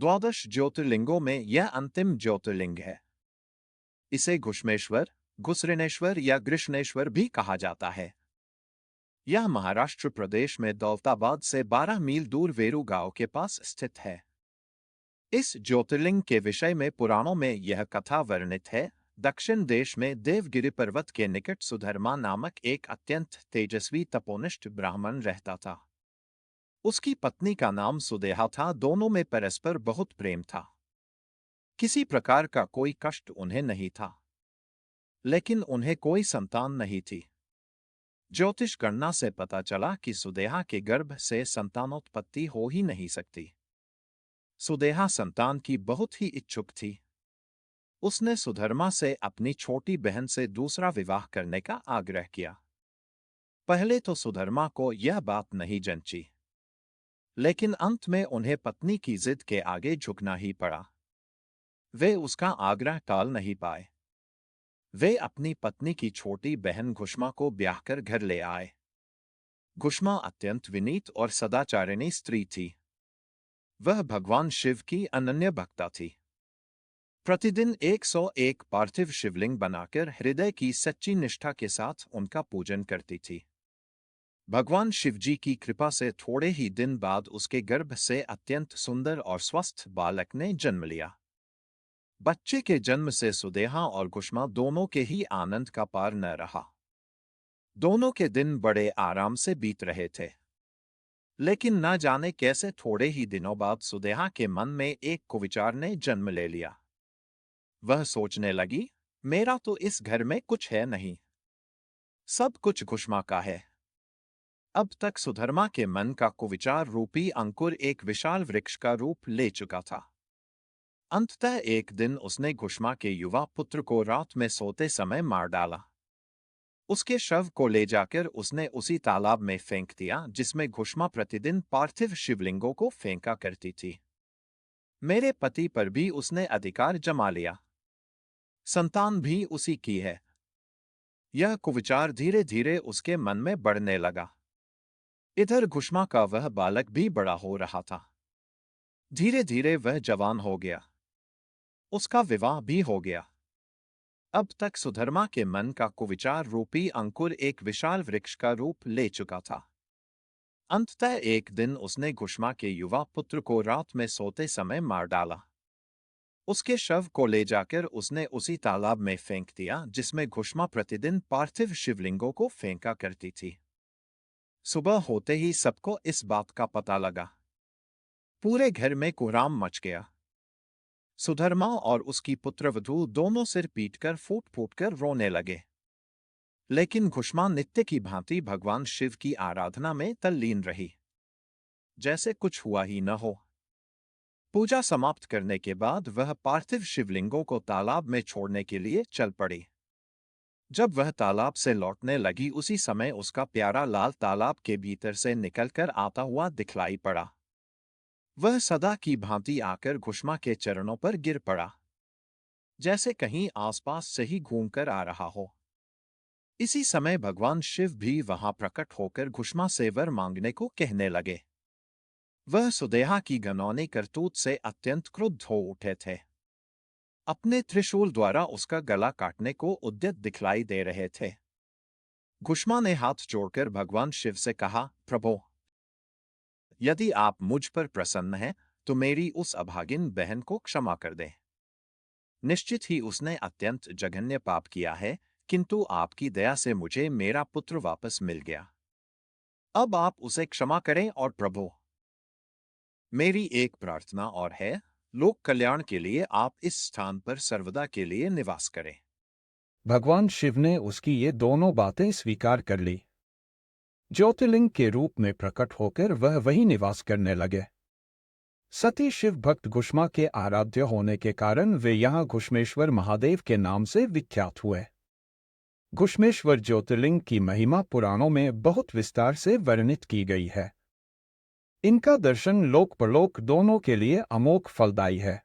द्वादश ज्योतिर्लिंगों में यह अंतिम ज्योतिर्लिंग है। इसे घुश्मेश्वर, घुसरिनेश्वर या गृष्णेश्वर भी कहा जाता है। यह महाराष्ट्र प्रदेश में दौलताबाद से 12 मील दूर वेरू गांव के पास स्थित है। इस ज्योतिर्लिंग के विषय में पुराणों में यह कथा वर्णित है। दक्षिण देश में देवगिरि पर्वत के निकट सुधर्मा नामक एक अत्यंत तेजस्वी तपोनिष्ठ ब्राह्मण रहता था। उसकी पत्नी का नाम सुदेहा था। दोनों में परस्पर बहुत प्रेम था। किसी प्रकार का कोई कष्ट उन्हें नहीं था, लेकिन उन्हें कोई संतान नहीं थी। ज्योतिष गणना से पता चला कि सुदेहा के गर्भ से संतानोत्पत्ति हो ही नहीं सकती। सुदेहा संतान की बहुत ही इच्छुक थी। उसने सुधर्मा से अपनी छोटी बहन से दूसरा विवाह करने का आग्रह किया। पहले तो सुधर्मा को यह बात नहीं जंची, लेकिन अंत में उन्हें पत्नी की जिद के आगे झुकना ही पड़ा। वे उसका आग्रह टाल नहीं पाए। वे अपनी पत्नी की छोटी बहन घुष्मा को ब्याह कर घर ले आए। घुष्मा अत्यंत विनीत और सदाचारिणी स्त्री थी। वह भगवान शिव की अनन्य भक्ता थी। प्रतिदिन 101 पार्थिव शिवलिंग बनाकर हृदय की सच्ची निष्ठा के साथ उनका पूजन करती थी। भगवान शिवजी की कृपा से थोड़े ही दिन बाद उसके गर्भ से अत्यंत सुंदर और स्वस्थ बालक ने जन्म लिया। बच्चे के जन्म से सुदेहा और घुष्मा दोनों के ही आनंद का पार न रहा। दोनों के दिन बड़े आराम से बीत रहे थे। लेकिन न जाने कैसे थोड़े ही दिनों बाद सुदेहा के मन में एक कुविचार ने जन्म ले लिया। वह सोचने लगी, मेरा तो इस घर में कुछ है नहीं, सब कुछ घुष्मा का है। अब तक सुधर्मा के मन का कुविचार रूपी अंकुर एक विशाल वृक्ष का रूप ले चुका था। अंततः एक दिन उसने घुष्मा के युवा पुत्र को रात में सोते समय मार डाला। उसके शव को ले जाकर उसने उसी तालाब में फेंक दिया जिसमें घुष्मा प्रतिदिन पार्थिव शिवलिंगों को फेंका करती थी। मेरे पति पर भी उसने अधिकार जमा लिया। संतान भी उसी की है। यह कुविचार धीरे धीरे उसके मन में बढ़ने लगा। इधर घुष्मा का वह बालक भी बड़ा हो रहा था। धीरे धीरे वह जवान हो गया। उसका विवाह भी हो गया। अब तक सुधर्मा के मन का कुविचार रूपी अंकुर एक विशाल वृक्ष का रूप ले चुका था। अंततः एक दिन उसने घुष्मा के युवा पुत्र को रात में सोते समय मार डाला। उसके शव को ले जाकर उसने उसी तालाब में फेंक दिया जिसमें घुष्मा प्रतिदिन पार्थिव शिवलिंगों को फेंका करती थी। सुबह होते ही सबको इस बात का पता लगा। पूरे घर में कोहराम मच गया। सुधर्मा और उसकी पुत्रवधू दोनों सिर पीटकर फूट फूट कर रोने लगे। लेकिन घुष्मा नित्य की भांति भगवान शिव की आराधना में तल्लीन रही, जैसे कुछ हुआ ही न हो। पूजा समाप्त करने के बाद वह पार्थिव शिवलिंगों को तालाब में छोड़ने के लिए चल पड़ी। जब वह तालाब से लौटने लगी उसी समय उसका प्यारा लाल तालाब के भीतर से निकलकर आता हुआ दिखलाई पड़ा। वह सदा की भांति आकर घुष्मा के चरणों पर गिर पड़ा, जैसे कहीं आसपास से ही घूमकर आ रहा हो। इसी समय भगवान शिव भी वहां प्रकट होकर घुष्मा से वर मांगने को कहने लगे। वह सुदेहा की घिनौनी करतूत से अत्यंत क्रुद्ध हो उठे थे। अपने त्रिशूल द्वारा उसका गला काटने को उद्यत दिखलाई दे रहे थे। घुष्मा ने हाथ जोड़कर भगवान शिव से कहा, प्रभो, यदि आप मुझ पर प्रसन्न हैं तो मेरी उस अभागिन बहन को क्षमा कर दें। निश्चित ही उसने अत्यंत जघन्य पाप किया है, किंतु आपकी दया से मुझे मेरा पुत्र वापस मिल गया। अब आप उसे क्षमा करें और प्रभु, मेरी एक प्रार्थना और है, लोक कल्याण के लिए आप इस स्थान पर सर्वदा के लिए निवास करें। भगवान शिव ने उसकी ये दोनों बातें स्वीकार कर ली। ज्योतिर्लिंग के रूप में प्रकट होकर वह वहीं निवास करने लगे। सती शिव भक्त घुष्मा के आराध्य होने के कारण वे यहाँ घुष्मेश्वर महादेव के नाम से विख्यात हुए। घुष्मेश्वर ज्योतिर्लिंग की महिमा पुराणों में बहुत विस्तार से वर्णित की गई है। इनका दर्शन लोक परलोक दोनों के लिए अमोघ फलदायी है।